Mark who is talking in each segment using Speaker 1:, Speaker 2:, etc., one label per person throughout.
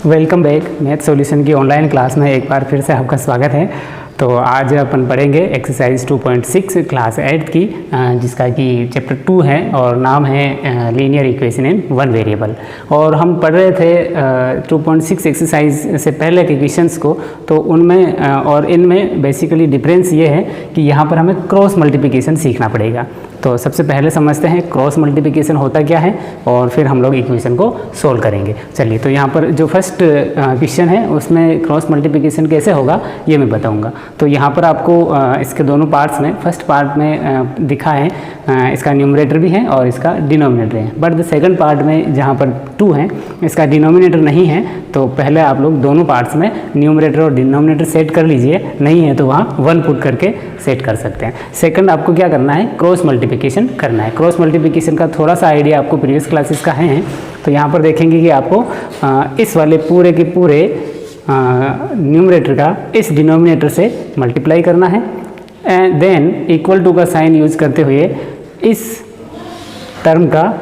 Speaker 1: Welcome back math solution की online class में एक बार फिर से आपका स्वागत है। तो आज अपन पढ़ेंगे एक्सरसाइज 2.6 क्लास 8 की, जिसका कि चैप्टर 2 है और नाम है linear equation in one variable. और हम पढ़ रहे थे 2.6 एक्सरसाइज से पहले के क्वेश्चंस को, तो उनमें और इनमें बेसिकली डिफरेंस ये है कि यहाँ पर हमें क्रॉस मल्टीप्लिकेशन सीखना पड़ेगा। तो सबसे पहले समझते हैं क्रॉस मल्टीप्लिकेशन होता क्या है और फिर हम लोग इक्वेशन को सोल्व करेंगे। चलिए, तो यहाँ पर जो फर्स्ट क्वेश्चन है उसमें क्रॉस मल्टीप्लिकेशन कैसे होगा ये मैं बताऊँगा। तो यहाँ पर आपको इसके दोनों पार्ट्स में, फर्स्ट पार्ट में दिखा है इसका न्यूमरेटर भी है और इसका डिनोमिनेटर है, बट द सेकंड पार्ट में जहाँ पर 2 है इसका डिनोमिनेटर नहीं है। तो पहले आप लोग दोनों पार्ट्स में न्यूमरेटर और डिनोमिनेटर सेट कर लीजिए, नहीं है तो वहाँ 1 पुट करके सेट कर सकते हैं। सेकंड आपको क्या करना है, क्रॉस मल्टीप्लिकेशन करना है। क्रॉस मल्टीप्लिकेशन का थोड़ा सा आइडिया आपको प्रीवियस क्लासेस का है। तो यहाँ पर देखेंगे कि आपको इस वाले पूरे के पूरे न्यूमरेटर का इस डिनोमिनेटर से मल्टीप्लाई करना है एंड देन इक्वल टू का साइन यूज करते हुए इस टर्म का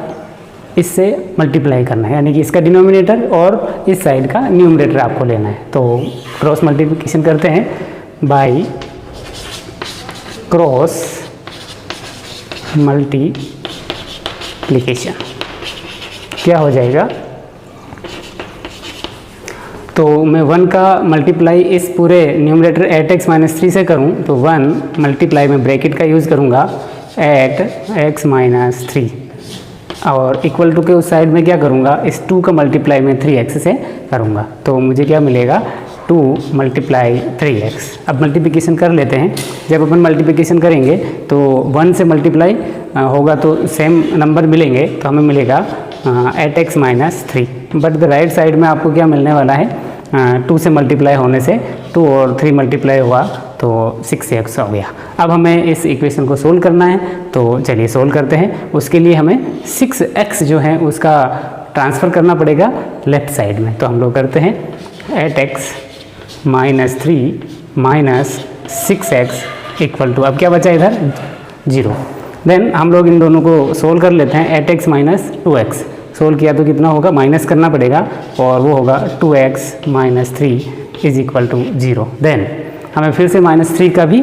Speaker 1: इससे मल्टीप्लाई करना है, यानी कि इसका डिनोमिनेटर और इस साइड का न्यूमरेटर आपको लेना है। तो क्रॉस मल्टीप्लिकेशन करते हैं बाय क्रॉस मल्टीप्लिकेशन। क्या हो जाएगा, तो मैं 1 का मल्टीप्लाई इस पूरे न्यूमरेटर 8x - 3 से करूं तो 1 मल्टीप्लाई में ब्रैकेट का यूज़ करूंगा 8x - 3 और इक्वल टू के उस साइड में क्या करूंगा, इस 2 का मल्टीप्लाई में 3x से करूंगा। तो मुझे क्या मिलेगा, 2 × 3x। अब मल्टीप्लिकेशन कर लेते हैं। जब अपन मल्टीप्लिकेशन करेंगे तो 1 से मल्टीप्लाई होगा तो सेम नंबर मिलेंगे, तो हमें मिलेगा 8x - 3। But the right side में आपको क्या मिलने वाला है, 2 से मल्टीप्लाई होने से 2 और 3 मल्टीप्लाई हुआ तो 6x हो गया। अब हमें इस इक्वेशन को सोल्व करना है, तो चलिए सोल्व करते हैं। उसके लिए हमें 6x जो है उसका ट्रांसफ़र करना पड़ेगा लेफ्ट साइड में। तो हम लोग करते हैं 8x - 3 - 6x इक्वल टू, अब क्या बचा इधर 0। देन हम लोग इन दोनों को सोल्व कर लेते हैं। 8x - 2x सोल्व किया तो कितना होगा, माइनस करना पड़ेगा और वो होगा 2x - 3 is equal to 0। Then हमें फिर से -3 का भी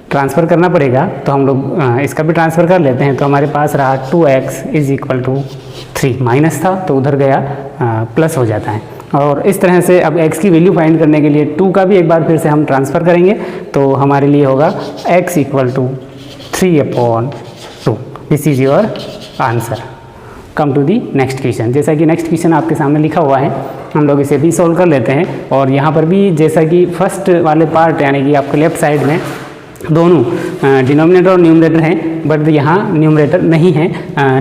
Speaker 1: ट्रांसफ़र करना पड़ेगा, तो हम लोग इसका भी ट्रांसफ़र कर लेते हैं। तो हमारे पास रहा 2x is equal to 3, minus था तो उधर गया प्लस हो जाता है। और इस तरह से अब x की वैल्यू फाइंड करने के लिए 2 का भी एक बार फिर से हम ट्रांसफ़र करेंगे, तो हमारे लिए होगा x equal to 3/2। This is your answer. Come to the next question. जैसा कि नेक्स्ट क्वेश्चन आपके सामने लिखा हुआ है, हम लोग इसे भी सोल्व कर लेते हैं। और यहाँ पर भी जैसा कि फर्स्ट वाले पार्ट यानी कि आपके लेफ्ट साइड में दोनों डिनोमिनेटर और न्यूमरेटर हैं, बट यहाँ न्यूमरेटर नहीं है,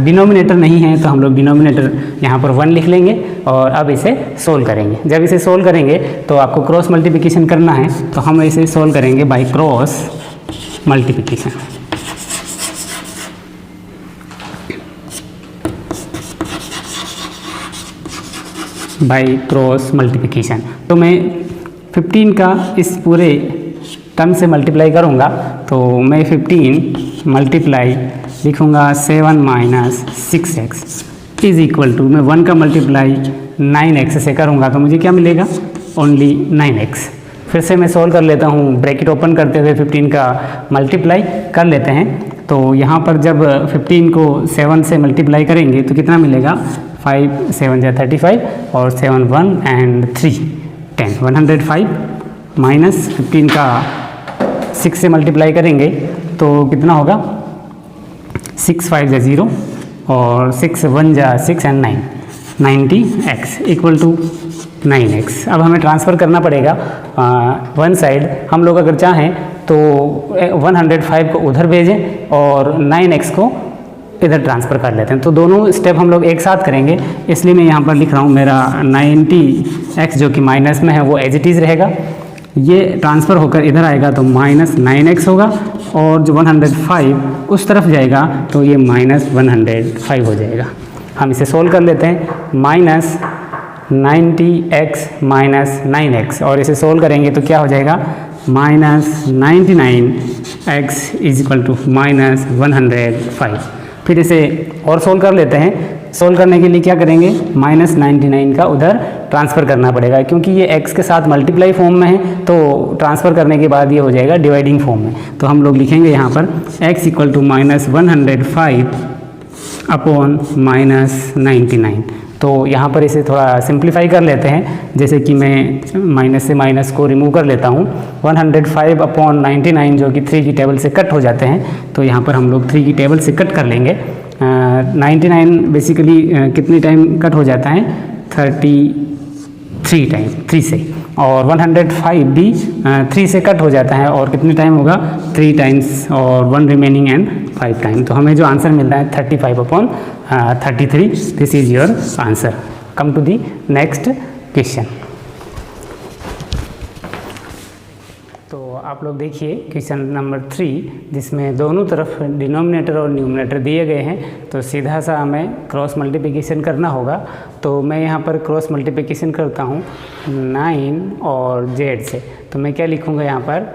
Speaker 1: डिनोमिनेटर नहीं है, तो हम लोग डिनोमिनेटर यहाँ पर 1 लिख लेंगे और अब इसे सोल्व करेंगे। जब इसे सोल्व करेंगे तो आपको क्रॉस मल्टीप्लिकेशन करना है, तो हम इसे सोल्व करेंगे by cross multiplication. By cross multiplication तो मैं 15 का इस पूरे टर्म से मल्टीप्लाई करूँगा, तो मैं 15 मल्टीप्लाई लिखूँगा 7 - 6x इज इक्वल टू, मैं 1 का मल्टीप्लाई 9x से करूँगा तो मुझे क्या मिलेगा, ओनली 9x। फिर से मैं सोल्व कर लेता हूँ, ब्रैकेट ओपन करते हुए 15 का मल्टीप्लाई कर लेते हैं। तो यहाँ पर जब 15 को 7 से मल्टीप्लाई करेंगे तो कितना मिलेगा, 5 × 7 = 35 और 7 × 1 & 3 10, 105 माइनस 15 का 6 से मल्टीप्लाई करेंगे तो कितना होगा, 6 × 5 = 0 और 6 × 1 = 6 and 9, 90x equal to 9x। अब हमें ट्रांसफ़र करना पड़ेगा वन साइड। हम लोग अगर चाहें तो 105 को उधर भेजें और 9x को इधर ट्रांसफ़र कर लेते हैं। तो दोनों स्टेप हम लोग एक साथ करेंगे, इसलिए मैं यहाँ पर लिख रहा हूँ मेरा 90x जो कि माइनस में है वो एज इट इज़ रहेगा। ये ट्रांसफ़र होकर इधर आएगा तो -9x होगा और जो 105 उस तरफ जाएगा तो ये -105 हो जाएगा। हम इसे सोल्व कर लेते हैं, -90x - 9x और इसे सोल्व करेंगे तो क्या हो जाएगा, -99x इज इक्वल टू -105। फिर इसे और सोल्व कर लेते हैं। सोल्व करने के लिए क्या करेंगे, -99 का उधर ट्रांसफ़र करना पड़ेगा, क्योंकि ये x के साथ मल्टीप्लाई फॉर्म में है तो ट्रांसफ़र करने के बाद ये हो जाएगा डिवाइडिंग फॉर्म में। तो हम लोग लिखेंगे यहाँ पर x इक्वल टू -105 अपॉन -99। तो यहाँ पर इसे थोड़ा सिंप्लीफाई कर लेते हैं, जैसे कि मैं माइनस से माइनस को रिमूव कर लेता हूँ। 105 अपॉन 99 जो कि 3 की टेबल से कट हो जाते हैं, तो यहाँ पर हम लोग 3 की टेबल से कट कर लेंगे। 99 बेसिकली कितनी टाइम कट हो जाता है, 33 टाइम 3 से, और 105 भी 3 से कट हो जाता है और कितने टाइम होगा, 3 टाइम्स और 1 रिमेनिंग एंड 5 टाइम। तो हमें जो आंसर मिल रहा है 35 upon 33। This is your answer. Come to the next question. तो आप लोग देखिए क्वेश्चन नंबर 3, जिसमें दोनों तरफ डिनोमिनेटर और न्यूमरेटर दिए गए हैं, तो सीधा सा हमें क्रॉस मल्टीप्लिकेशन करना होगा। तो मैं यहाँ पर क्रॉस मल्टीप्लिकेशन करता हूँ 9 और z से। तो मैं क्या लिखूँगा यहाँ पर,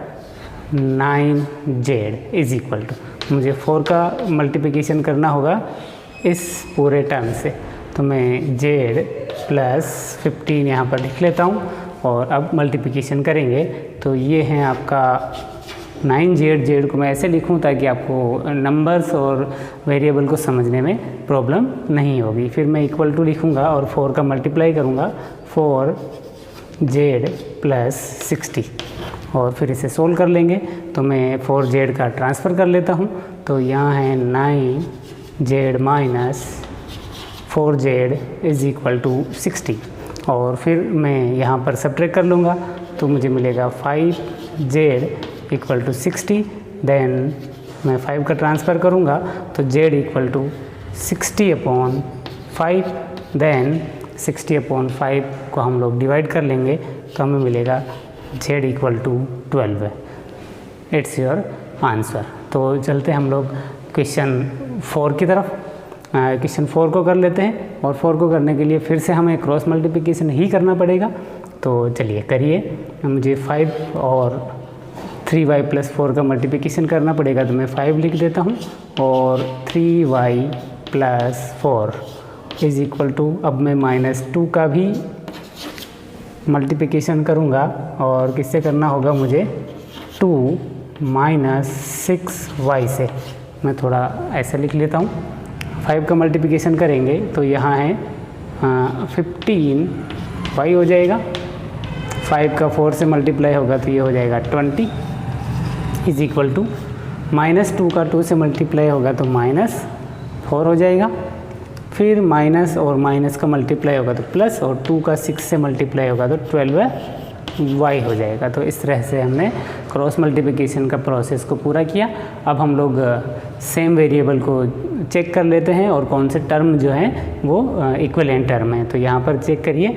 Speaker 1: 9z इज इक्वल टू, मुझे 4 का मल्टीप्लिकेशन करना होगा इस पूरे टर्म से। तो मैं z प्लस 15 यहाँ पर लिख लेता हूँ और अब मल्टीप्लिकेशन करेंगे। तो ये है आपका 9z को मैं ऐसे लिखूँ ताकि आपको नंबर्स और वेरिएबल को समझने में प्रॉब्लम नहीं होगी। फिर मैं इक्वल टू लिखूँगा और 4 का मल्टीप्लाई करूँगा, 4z प्लस 60, और फिर इसे सोल्व कर लेंगे। तो मैं 4z का ट्रांसफ़र कर लेता हूँ। तो यहाँ है 9z minus 4z is equal to 60, और फिर मैं यहाँ पर सब्ट्रैक्ट कर लूँगा। तो मुझे मिलेगा 5z इक्वल टू 60। देन मैं 5 का ट्रांसफ़र करूँगा तो z equal to 60 upon 5। Then 60 upon 5 को हम लोग डिवाइड कर लेंगे तो हमें मिलेगा z equal to 12। It's your answer. तो चलते हम लोग क्वेश्चन 4 की तरफ। क्वेश्चन 4 को कर लेते हैं, और 4 को करने के लिए फिर से हमें क्रॉस मल्टीप्लिकेशन ही करना पड़ेगा। तो चलिए करिए। मुझे 5 और 3y प्लस 4 का मल्टीप्लिकेशन करना पड़ेगा, तो मैं 5 लिख देता हूँ, और 3y plus 4 is equal to, अब मैं -2 का भी मल्टीप्लिकेशन करूँगा, और किससे करना होगा मुझे, 2 माइनस 6y से। मैं थोड़ा ऐसा लिख लेता हूँ। 5 का मल्टीप्लिकेशन करेंगे तो यहाँ है 15y हो जाएगा। 5 का 4 से मल्टीप्लाई होगा तो ये हो जाएगा 20 इज इक्वल टू, -2 का 2 से मल्टीप्लाई होगा तो -4 हो जाएगा। फिर माइनस और माइनस का मल्टीप्लाई होगा तो प्लस, और 2 का 6 से मल्टीप्लाई होगा तो 12y हो जाएगा। तो इस तरह से हमने क्रॉस मल्टीप्लिकेशन का प्रोसेस को पूरा किया। अब हम लोग सेम वेरिएबल को चेक कर लेते हैं और कौन से टर्म जो हैं वो इक्विवेलेंट टर्म है। तो यहाँ पर चेक करिए,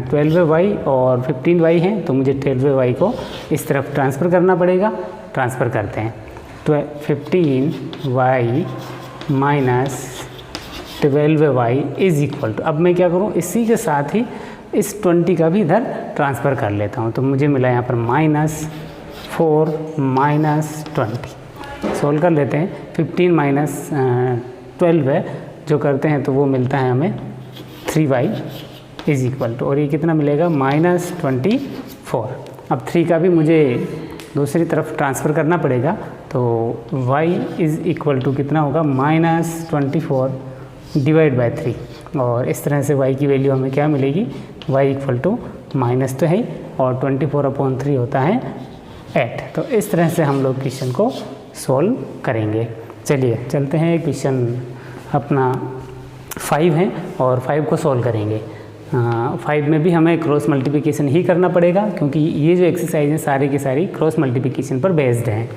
Speaker 1: 12y और 15y हैं, तो मुझे 12y को इस तरफ ट्रांसफ़र करना पड़ेगा। ट्रांसफ़र करते हैं। 15y minus 12y is equal to, अब मैं क्या करूँ, इसी के साथ ही इस 20 का भी इधर ट्रांसफ़र कर लेता हूँ। तो मुझे मिला यहाँ पर -4 माइनस 20। सोल्व कर लेते हैं। 15 माइनस 12 है जो करते हैं तो वो मिलता है हमें 3y इज़ इक्वल टू, और ये कितना मिलेगा, -24। अब 3 का भी मुझे दूसरी तरफ ट्रांसफ़र करना पड़ेगा। तो y इज़ इक्वल टू कितना होगा, -24 डिवाइड बाय 3, और इस तरह से y की वैल्यू हमें क्या मिलेगी, y इक्वल टू माइनस तो है और 24/3 होता है 8। तो इस तरह से हम लोग क्वेश्चन को सोल्व करेंगे। चलिए चलते हैं, क्वेश्चन अपना 5 है और 5 को सोल्व करेंगे। 5 में भी हमें क्रॉस मल्टीप्लिकेशन ही करना पड़ेगा, क्योंकि ये जो एक्सरसाइज है सारी की सारी क्रॉस मल्टीप्लिकेशन पर बेस्ड हैं।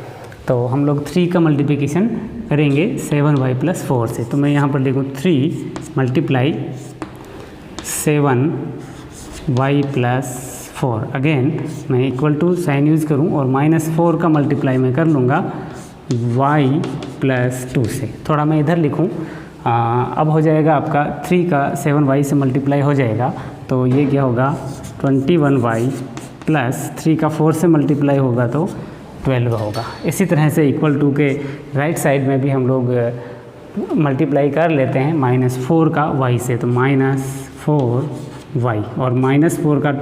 Speaker 1: तो हम लोग 3 का मल्टीप्लिकेशन करेंगे 7y प्लस 4 से। तो मैं यहाँ पर देखूँ 3 मल्टीप्लाई 7y प्लस 4, अगेन मैं इक्वल टू साइन यूज़ करूँ और -4 का मल्टीप्लाई मैं कर लूँगा y प्लस 2 से। थोड़ा मैं इधर लिखूँ, अब हो जाएगा आपका 3 का 7y से मल्टीप्लाई हो जाएगा, तो ये क्या होगा 21y प्लस 3 का 4 से मल्टीप्लाई होगा तो 12 होगा। इसी तरह से इक्वल टू के राइट साइड में भी हम लोग मल्टीप्लाई कर लेते हैं -4 का y से, तो -4 वाई, और -4 का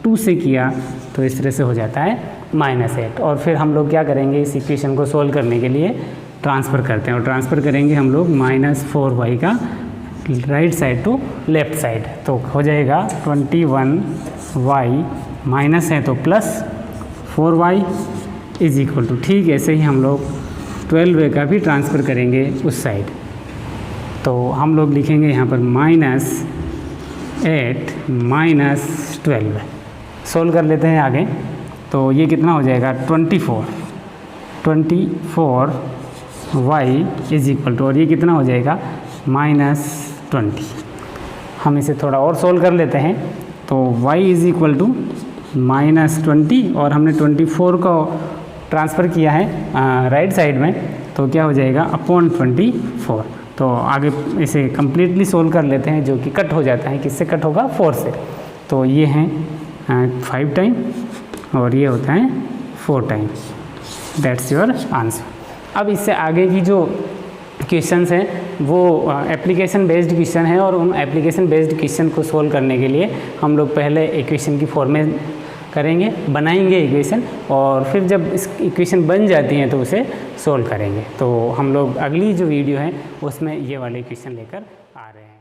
Speaker 1: 2 से किया तो इस तरह से हो जाता है -8। और फिर हम लोग क्या करेंगे, इस इक्वेशन को सोल्व करने के लिए ट्रांसफ़र करते हैं, और ट्रांसफ़र करेंगे हम लोग -4y का right side to left side, तो हो जाएगा 21y माइनस है तो +4y इज इक्वल टू, ठीक ऐसे ही हम लोग 12y का भी ट्रांसफ़र करेंगे उस साइड, तो हम लोग लिखेंगे यहाँ पर -8 -12। सोल्व कर लेते हैं आगे, तो ये कितना हो जाएगा 24y इज इक्वल टू, और ये कितना हो जाएगा -20। हम इसे थोड़ा और सोल्व कर लेते हैं, तो y इज इक्वल टू -20, और हमने 24 को ट्रांसफ़र किया है राइट साइड में, तो क्या हो जाएगा अपॉन 24। तो आगे इसे कम्प्लीटली सोल्व कर लेते हैं, जो कि कट हो जाता है, किससे कट होगा 4 से, तो ये हैं 5 टाइम और ये होता है 4 टाइम। That's your answer. अब इससे आगे की जो क्वेश्चंस हैं वो एप्लीकेशन बेस्ड क्वेश्चन है, और उन एप्लीकेशन बेस्ड क्वेश्चन को सोल्व करने के लिए हम लोग पहले इक्वेशन की फॉर्म में करेंगे, बनाएंगे इक्वेशन, और फिर जब इस इक्वेशन बन जाती हैं तो उसे सोल्व करेंगे। तो हम लोग अगली जो वीडियो है उसमें ये वाले इक्वेशन लेकर आ रहे हैं।